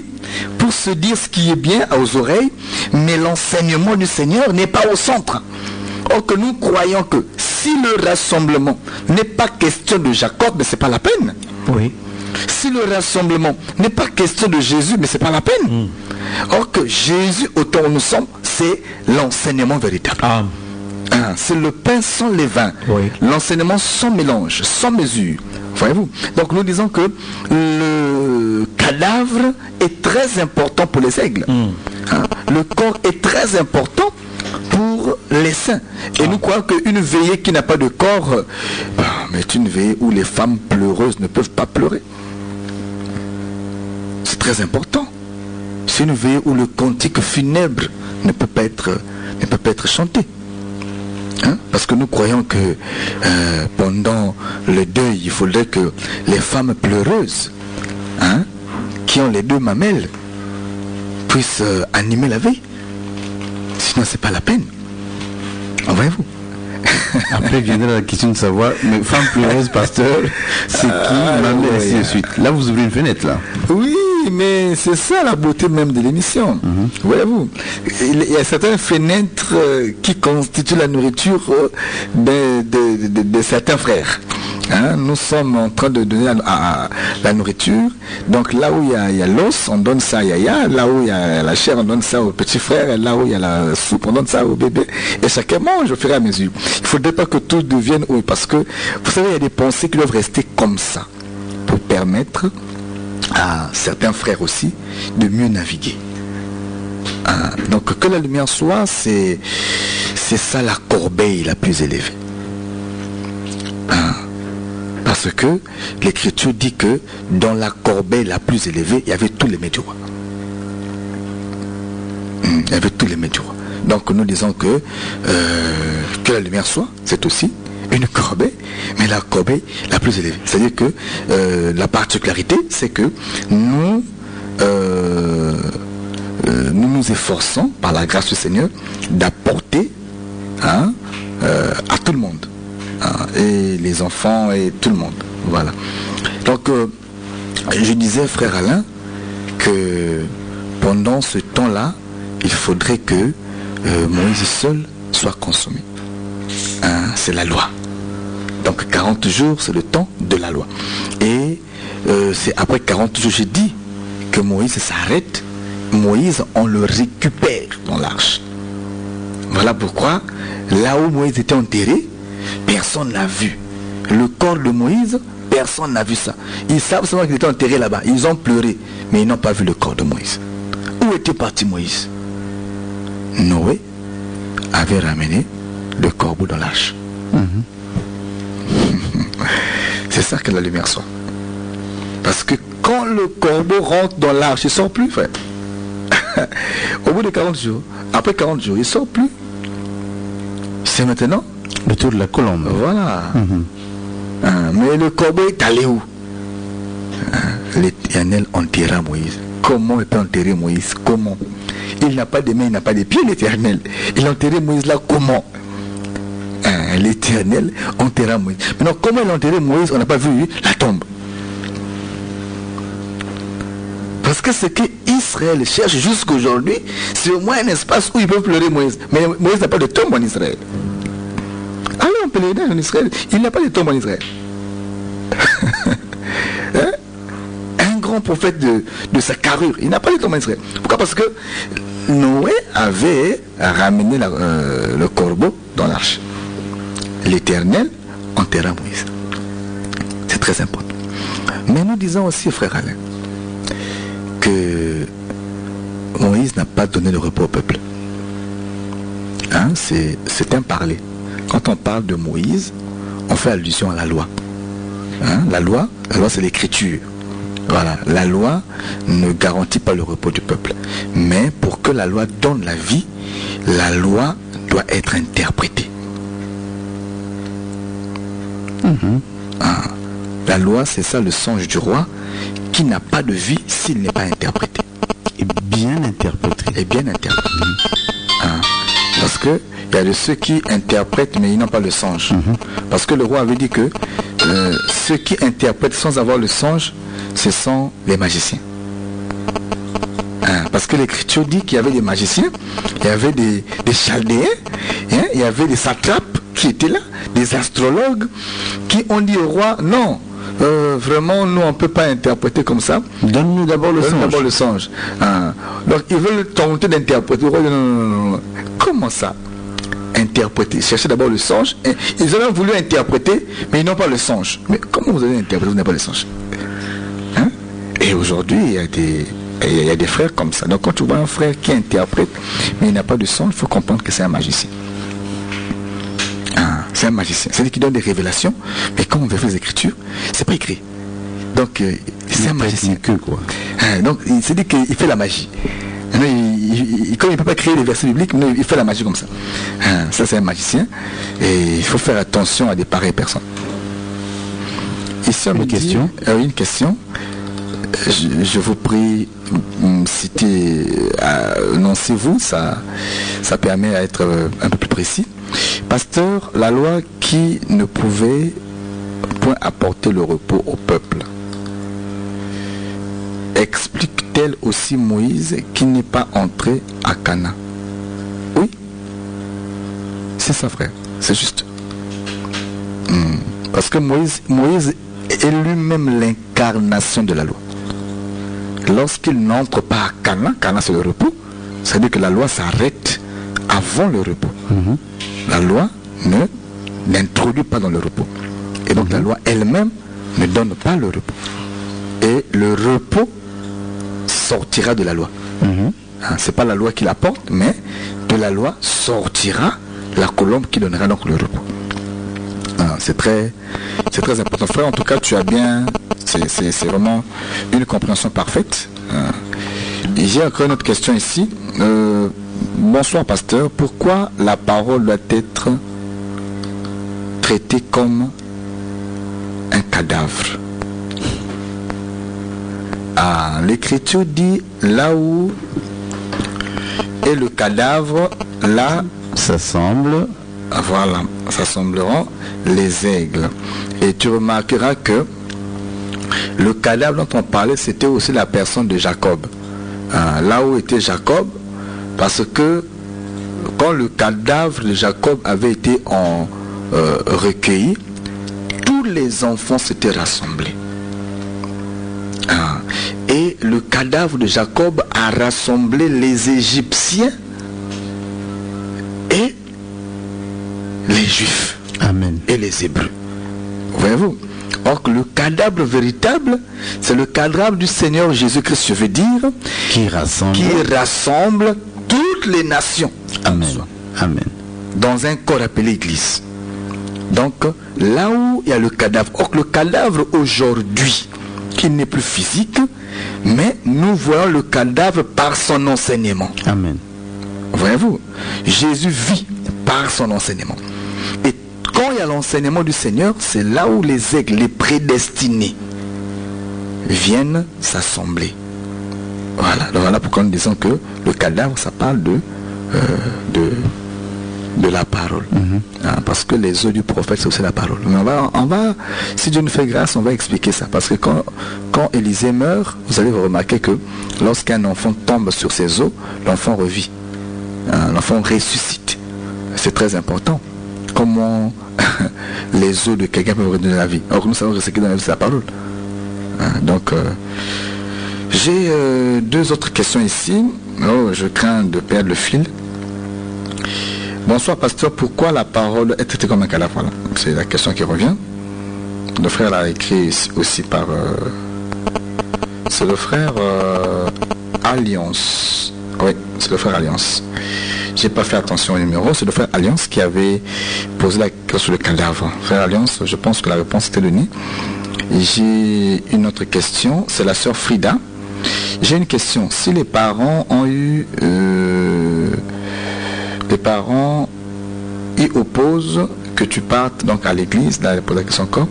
pour se dire ce qui est bien aux oreilles, mais l'enseignement du Seigneur n'est pas au centre. Or que nous croyons que si le rassemblement n'est pas question de Jacob, mais c'est pas la peine. Oui. Si le rassemblement n'est pas question de Jésus, mais c'est pas la peine. Or que Jésus, autant nous sommes, c'est l'enseignement véritable. C'est le pain sans levain, Oui. l'enseignement sans mélange, sans mesure. Voyez-vous? Donc nous disons que le cadavre est très important pour les aigles. Le corps est très important pour les saints. Et nous croyons qu'une veillée qui n'a pas de corps, est une veillée où les femmes pleureuses ne peuvent pas pleurer. C'est très important. C'est une veillée où le cantique funèbre ne peut pas être chanté. Parce que nous croyons que pendant le deuil, il faudrait que les femmes pleureuses, qui ont les deux mamelles, puissent animer la veille. Sinon, c'est pas la peine. Voyez-vous? Après viendra la question de savoir, mais femme pleureuse, pasteur, c'est qui, mamelle, ainsi de suite. Là, vous ouvrez une fenêtre, là. Oui, mais c'est ça la beauté même de l'émission. Voyez-vous, il y a certaines fenêtres qui constituent la nourriture de certains frères. Nous sommes en train de donner la nourriture. Donc là où il y a l'os, on donne ça à Yaya. Là où il y a la chair, on donne ça au petit frère. Et là où il y a la soupe, on donne ça au bébé. Et chacun mange au fur et à mesure. Il ne faudrait pas que tout devienne... Oui, parce que, vous savez, il y a des pensées qui doivent rester comme ça. Pour permettre à certains frères aussi de mieux naviguer. Donc que la lumière soit, c'est ça la corbeille la plus élevée. Parce que l'Écriture dit que dans la corbeille la plus élevée, il y avait tous les mets du roi. Il y avait tous les mets du roi. Donc nous disons que la lumière soit, c'est aussi une corbeille, mais la corbeille la plus élevée. C'est-à-dire que la particularité, c'est que nous nous efforçons, par la grâce du Seigneur, d'apporter à tout le monde. Et les enfants et tout le monde. Voilà. Donc, je disais, frère Alain, que pendant ce temps-là, il faudrait que Moïse seul soit consommé. C'est la loi. Donc 40 jours, c'est le temps de la loi. Et c'est après 40 jours, j'ai dit que Moïse s'arrête. Moïse, on le récupère dans l'arche. Voilà pourquoi, là où Moïse était enterré, personne n'a vu. Le corps de Moïse, personne n'a vu ça. Ils savent seulement qu'il était enterré là-bas. Ils ont pleuré, mais ils n'ont pas vu le corps de Moïse. Où était parti Moïse? Noé avait ramené le corbeau dans l'arche. C'est ça que la lumière soit. Parce que quand le corbeau rentre dans l'arche, il ne sort plus, frère. Au bout de 40 jours, après 40 jours, il ne sort plus. C'est maintenant le tour de la colombe. Voilà. Mais le corbeau est allé où? L'Éternel enterra Moïse. Comment il peut enterrer Moïse? Comment? Il n'a pas de mains, il n'a pas de pieds, l'Éternel. Il a enterré Moïse là, comment? L'Éternel enterra Moïse. Maintenant, comment il a enterré Moïse? On n'a pas vu la tombe. Parce que ce qu'Israël cherche jusqu'aujourd'hui, c'est au moins un espace où ils peuvent pleurer Moïse. Mais Moïse n'a pas de tombe en Israël. Alors on peut l'aider en Israël. Il n'a pas de tombe en Israël. Un grand prophète de sa carrure, il n'a pas de tombe en Israël. Pourquoi? Parce que Noé avait ramené le corbeau dans l'arche. L'Éternel enterra Moïse. C'est très important. Mais nous disons aussi, frère Alain, que Moïse n'a pas donné le repos au peuple. C'est un parler. Quand on parle de Moïse, on fait allusion à la loi. La loi c'est l'écriture. Voilà, la loi ne garantit pas le repos du peuple. Mais pour que la loi donne la vie, la loi doit être interprétée. La loi, c'est ça le songe du roi, qui n'a pas de vie s'il n'est pas interprété. Et bien interprété. Et bien interprété. Parce que il y a de ceux qui interprètent mais ils n'ont pas le songe. Parce que le roi avait dit que ceux qui interprètent sans avoir le songe, ce sont les magiciens. Parce que l'Écriture dit qu'il y avait des magiciens, il y avait des chaldéens, il y avait des satrapes qui étaient là, des astrologues qui ont dit au roi, non, vraiment nous on ne peut pas interpréter comme ça. Donne-nous d'abord le songe. Donc ils veulent tenter d'interpréter. Non. Comment ça? interpréter. Cherchez d'abord le songe. Et ils ont voulu interpréter, mais ils n'ont pas le songe. Mais comment vous allez interpréter, vous n'avez pas le songe? Hein? Et aujourd'hui, il y a des frères comme ça. Donc quand tu vois un frère qui interprète, mais il n'a pas de songe, il faut comprendre que c'est un magicien. C'est un magicien. C'est-à-dire qu'il donne des révélations, mais quand on vérifie les Écritures, c'est pas écrit. Donc c'est un magicien. Quoi. Donc c'est-à-dire qu'il fait la magie. Comme il ne peut pas créer les versets bibliques, mais il fait la magie comme ça. Ça c'est un magicien. Et il faut faire attention à des pareilles personnes. Ici, une question. Une question. Je vous prie, citez, annoncez-vous, ça permet à être un peu plus précis. Pasteur, la loi qui ne pouvait point apporter le repos au peuple, explique-t-elle aussi Moïse qui n'est pas entré à Cana? Oui, c'est ça, frère, c'est juste. Parce que Moïse est lui-même l'incarnation de la loi. Lorsqu'il n'entre pas à Cana, Cana c'est le repos, c'est-à-dire que la loi s'arrête avant le repos. La loi n'introduit pas dans le repos. Et donc la loi elle-même ne donne pas le repos. Et le repos sortira de la loi. C'est pas la loi qui l'apporte, mais de la loi sortira la colombe qui donnera donc le repos. C'est très important. Frère, en tout cas, tu as bien... C'est vraiment une compréhension parfaite. J'ai encore une autre question ici. Bonsoir, pasteur. Pourquoi la parole doit être traitée comme un cadavre? L'Écriture dit là où est le cadavre, là s'assemble. Voilà, s'assembleront les aigles. Et tu remarqueras que le cadavre dont on parlait, c'était aussi la personne de Jacob. Là où était Jacob, parce que quand le cadavre de Jacob avait été recueilli, tous les enfants s'étaient rassemblés. Et le cadavre de Jacob a rassemblé les Égyptiens et les Juifs. Amen. Et les Hébreux. Voyez-vous? Or que le cadavre véritable, c'est le cadavre du Seigneur Jésus-Christ, je veux dire, qui rassemble toutes les nations. Amen. Amen. Dans un corps appelé Église. Donc, là où il y a le cadavre, or que le cadavre aujourd'hui, qui n'est plus physique, mais nous voyons le cadavre par son enseignement. Amen. Voyez-vous? Jésus vit par son enseignement. Et quand il y a l'enseignement du Seigneur, c'est là où les aigles, les prédestinés, viennent s'assembler. Voilà. Donc voilà pourquoi nous disons que le cadavre, ça parle de la parole. Parce que les œufs du prophète, c'est aussi la parole. Mais on va, si Dieu nous fait grâce, on va expliquer ça. Parce que quand Élisée meurt, vous allez remarquer que lorsqu'un enfant tombe sur ses os, l'enfant revit. L'enfant ressuscite. C'est très important. Comment les os de quelqu'un peuvent redonner la vie. Or nous savons que ce qui donne la vie, c'est la parole. Donc, j'ai deux autres questions ici. Oh, je crains de perdre le fil. Bonsoir, pasteur. Pourquoi la parole est traitée comme un cadavre? Voilà. C'est la question qui revient. Le frère l'a écrit aussi par... c'est le frère Alliance. Oui, c'est le frère Alliance. J'ai pas fait attention au numéro. C'est le frère Alliance qui avait posé la question sur le cadavre. Frère Alliance, je pense que la réponse était donnée. J'ai une autre question. C'est la sœur Frida. J'ai une question. Si les parents ont eu... les parents y opposent que tu partes donc à l'église, là elle pose la question encore,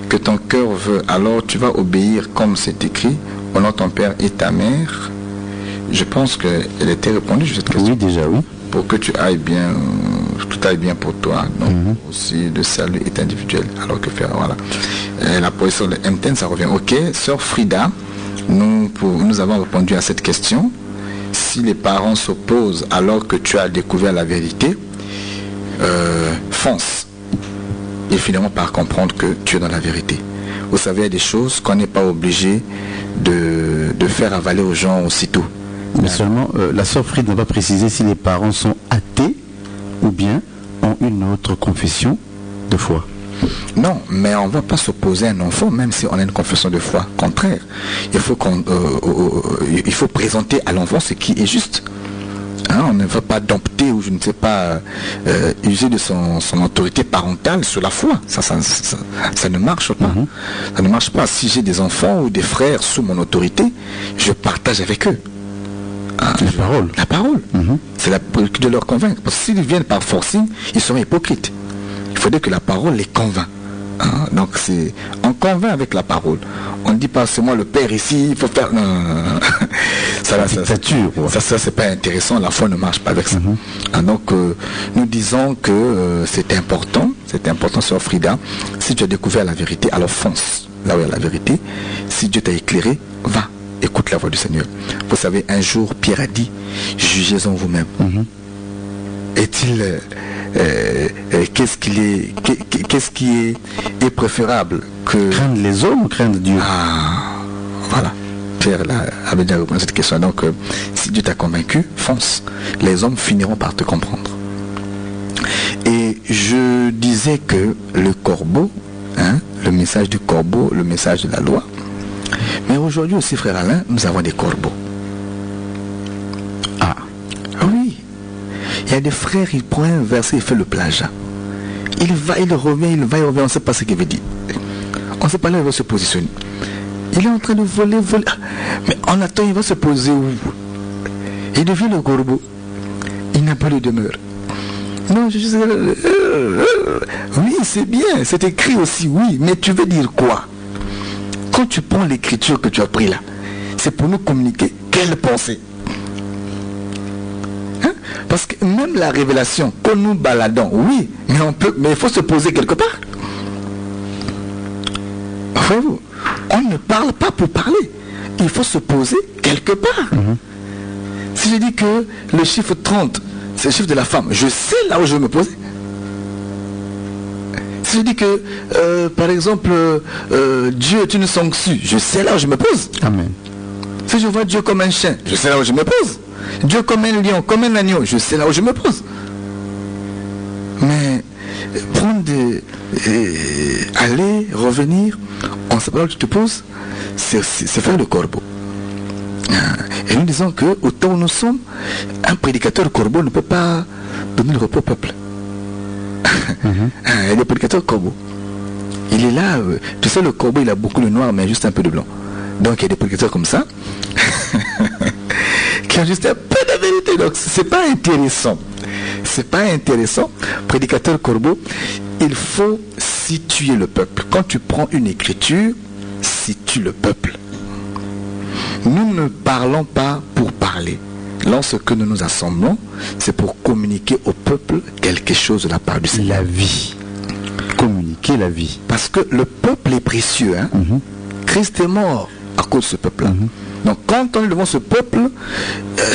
que ton cœur veut, alors tu vas obéir comme c'est écrit, au nom de ton père et ta mère. Je pense qu'elle était répondue sur cette question. Oui, déjà, oui. Pour que tu ailles bien, tout aille bien pour toi. Donc aussi le salut est individuel. Alors que faire, voilà. La position de M10, ça revient. Ok, sœur Frida, nous avons répondu à cette question. Si les parents s'opposent alors que tu as découvert la vérité, fonce. Et finalement par comprendre que tu es dans la vérité. Vous savez, il y a des choses qu'on n'est pas obligé de faire avaler aux gens aussitôt. Mais seulement, la sœur Frida ne va pas préciser si les parents sont athées ou bien notre confession de foi. Non, mais on ne va pas s'opposer à un enfant, même si on a une confession de foi. Contraire, il faut présenter à l'enfant ce qui est juste. Hein, on ne va pas dompter ou je ne sais pas user de son autorité parentale sur la foi. Ça ne marche pas. Ça ne marche pas. Si j'ai des enfants ou des frères sous mon autorité, je partage avec eux. Hein, la parole. C'est la politique de leur convaincre. Parce que s'ils viennent par forcing, ils seront hypocrites. Il faudrait que la parole les convainc. Hein, donc on convainc avec la parole. On ne dit pas c'est moi le père ici, il faut faire. Non. Ça c'est pas intéressant, la foi ne marche pas avec ça. Hein, donc nous disons que c'est important sur Frida. Si tu as découvert la vérité, alors fonce là où il y a la vérité. Si Dieu t'a éclairé, va, écoute la voix du Seigneur. Vous savez, un jour Pierre a dit, jugez-en vous-même. Est-il qu'est-ce qui est préférable que craindre les hommes ou craindre Dieu? Voilà, Pierre là, avait déjà répondu à cette question. Donc si Dieu t'a convaincu, fonce, les hommes finiront par te comprendre. Et je disais que le corbeau, hein, le message du corbeau, le message de la loi, mais aujourd'hui aussi, frère Alain, nous avons des corbeaux. Oui. Il y a des frères, il prend un verset, il fait le plagiat. Il va, il revient, on ne sait pas ce qu'il veut dire. On ne sait pas là où il va se positionner. Il est en train de voler. Mais en attendant, il va se poser où? Il devient le corbeau. Il n'a pas de demeure. Non, oui, c'est bien, c'est écrit aussi, oui, mais tu veux dire quoi? Quand tu prends l'écriture que tu as pris là, c'est pour nous communiquer quelle pensée? Parce que même la révélation, quand nous baladons, oui, mais il faut se poser quelque part. Voyez-vous, on ne parle pas pour parler. Il faut se poser quelque part. Si je dis que le chiffre 30, c'est le chiffre de la femme, je sais là où je vais me poser. Si je dis que, par exemple, Dieu est une sangsue, je sais là où je me pose. Amen. Si je vois Dieu comme un chien, je sais là où je me pose. Dieu comme un lion, comme un agneau, je sais là où je me pose. Mais prendre aller, revenir, on ne sait pas là où tu te poses, c'est faire le corbeau. Et nous disons que au temps où nous sommes, un prédicateur corbeau ne peut pas donner le repos au peuple. Il y a des prédicateurs corbeaux. Il est là, tu sais, le corbeau il a beaucoup de noir mais juste un peu de blanc. Donc il y a des prédicateurs comme ça qui ont juste un peu de vérité. Donc c'est pas intéressant. C'est pas intéressant. Prédicateur corbeau, il faut situer le peuple. Quand tu prends une écriture, situe le peuple. Nous ne parlons pas pour parler. Lorsque nous nous assemblons, c'est pour communiquer au peuple quelque chose de la part du Seigneur. La vie. Communiquer la vie. Parce que le peuple est précieux. Hein? Christ est mort à cause de ce peuple-là. Donc quand on est devant ce peuple,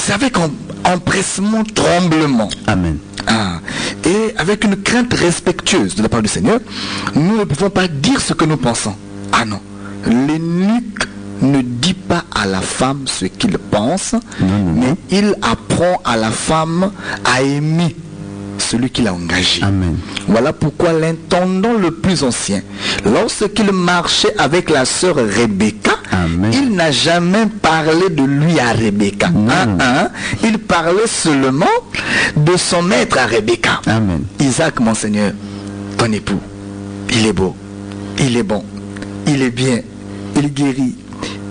c'est avec empressement, tremblement. Amen. Et avec une crainte respectueuse de la part du Seigneur, nous ne pouvons pas dire ce que nous pensons. Ah non. L'eunuque ne dit pas à la femme ce qu'il pense, mais il apprend à la femme à aimer celui qui l'a engagé. Amen. Voilà pourquoi l'intendant le plus ancien, lorsqu'il marchait avec la sœur Rebecca, Amen, il n'a jamais parlé de lui à Rebecca. Il parlait seulement de son maître à Rebecca. Amen. Isaac, mon Seigneur, ton époux, il est beau, il est bon, il est bien, il guérit,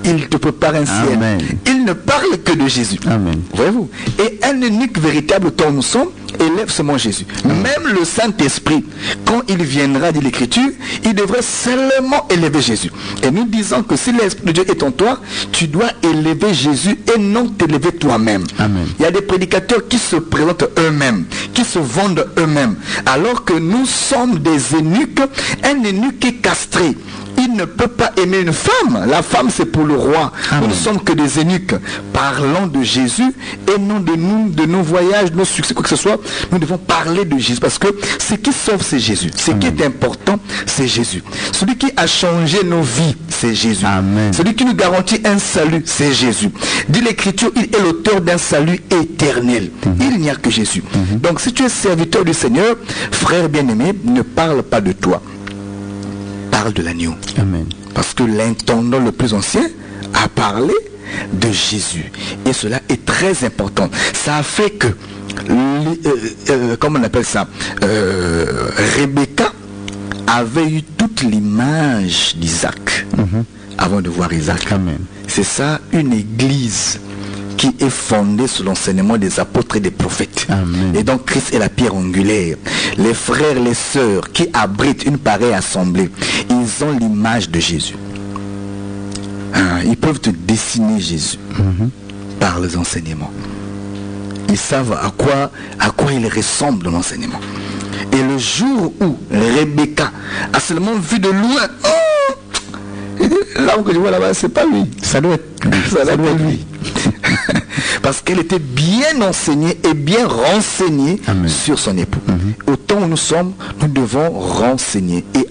il te prépare un ciel. Amen. Il ne parle que de Jésus. Amen. Voyez-vous? Et un unique véritable temps nous sommes élève seulement Jésus. Amen. Même le Saint-Esprit, quand il viendra, dit l'Écriture, il devrait seulement élever Jésus. Et nous disons que si l'Esprit de Dieu est en toi, tu dois élever Jésus et non t'élever toi-même. Amen. Il y a des prédicateurs qui se présentent eux-mêmes, qui se vendent eux-mêmes, alors que nous sommes des eunuques. Un eunuque est castré. Il ne peut pas aimer une femme. La femme, c'est pour le roi. Amen. Nous ne sommes que des eunuques. Parlons de Jésus et non de nous, de nos voyages, de nos succès, quoi que ce soit. nous devons parler de Jésus, parce que ce qui sauve, c'est Jésus. Ce qui est important, c'est Jésus. Celui qui a changé nos vies, c'est Jésus. Amen. Celui qui nous garantit un salut, c'est Jésus. Dit l'Écriture, il est l'auteur d'un salut éternel. Il n'y a que Jésus. Donc si tu es serviteur du Seigneur, frère bien-aimé, ne parle pas de toi. Parle de l'agneau. Amen. Parce que l'intendant le plus ancien a parlé de Jésus. Et cela est très important. Ça a fait que, comment on appelle ça, Rebecca avait eu toute l'image d'Isaac avant de voir Isaac. Amen. C'est ça, une église qui est fondée sur l'enseignement des apôtres et des prophètes. Amen. Et donc Christ est la pierre angulaire. Les frères, les sœurs qui abritent une pareille assemblée, ils ont l'image de Jésus. Ils peuvent te dessiner Jésus par les enseignements. Ils savent à quoi il ressemble dans l'enseignement. Et le jour où Rebecca a seulement vu de loin, là où je vois là-bas, c'est pas lui. Ça doit être lui. Parce qu'elle était bien enseignée et bien renseignée Amen. sur son époux. Autant où nous sommes, nous devons renseigner et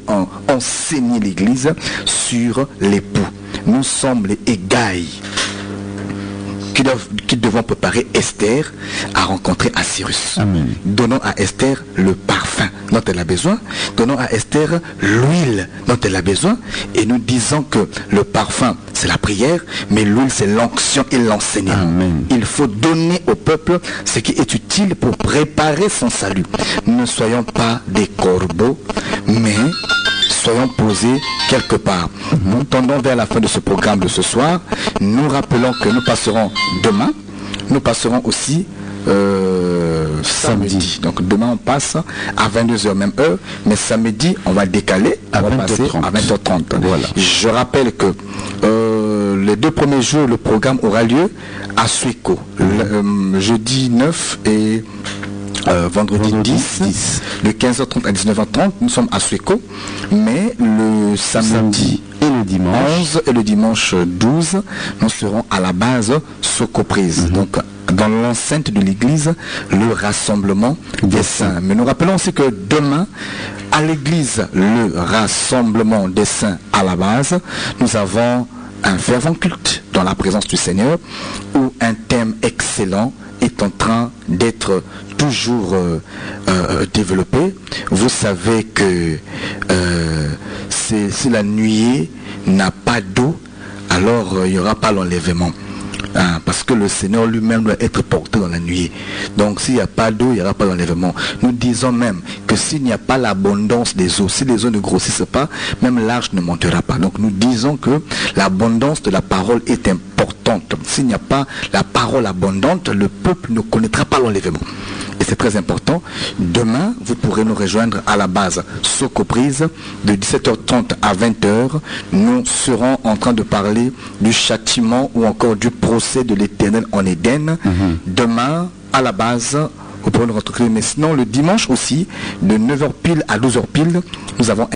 enseigner l'Église sur l'époux. Nous sommes les égailles qui devons préparer Esther à rencontrer Assyrus. Amen. Donnons à Esther le parfum dont elle a besoin. Donnons à Esther l'huile dont elle a besoin. Et nous disons que le parfum, c'est la prière, mais l'huile, c'est l'onction et l'enseignement. Amen. Il faut donner au peuple ce qui est utile pour préparer son salut. Ne soyons pas des corbeaux, mais soyons posés quelque part. Nous tendons vers la fin de ce programme de ce soir. Nous rappelons que nous passerons demain. Nous passerons aussi samedi. Donc demain on passe à 22h même heure, mais samedi on va décaler à 20h30. À 20h30. Voilà. Je rappelle que les 2 premiers jours le programme aura lieu à Suéco, jeudi 9 et vendredi 10, de 15h30 à 19h30, nous sommes à Suéco, mais le samedi et le dimanche 11 et le dimanche 12, nous serons à la base Socoprise. Donc dans l'enceinte de l'église, le rassemblement des saints. Mais nous rappelons aussi que demain, à l'église, le rassemblement des saints à la base, nous avons un fervent culte dans la présence du Seigneur, où un thème excellent est en train d'être toujours développé. Vous savez que si la nuée n'a pas d'eau, alors il n'y aura pas l'enlèvement. Parce que le Seigneur lui-même doit être porté dans la nuée. Donc s'il n'y a pas d'eau, il n'y aura pas d'enlèvement. Nous disons même que s'il n'y a pas l'abondance des eaux, si les eaux ne grossissent pas, même l'arche ne montera pas. Donc nous disons que l'abondance de la parole est importante. S'il n'y a pas la parole abondante, le peuple ne connaîtra pas l'enlèvement. Et c'est très important. Demain, vous pourrez nous rejoindre à la base Socoprise de 17h30 à 20h. Nous serons en train de parler du châtiment ou encore du procès de l'Éternel en Éden. Demain, à la base, vous pourrez nous retrouver. Mais sinon, le dimanche aussi, de 9h pile à 12h pile, nous avons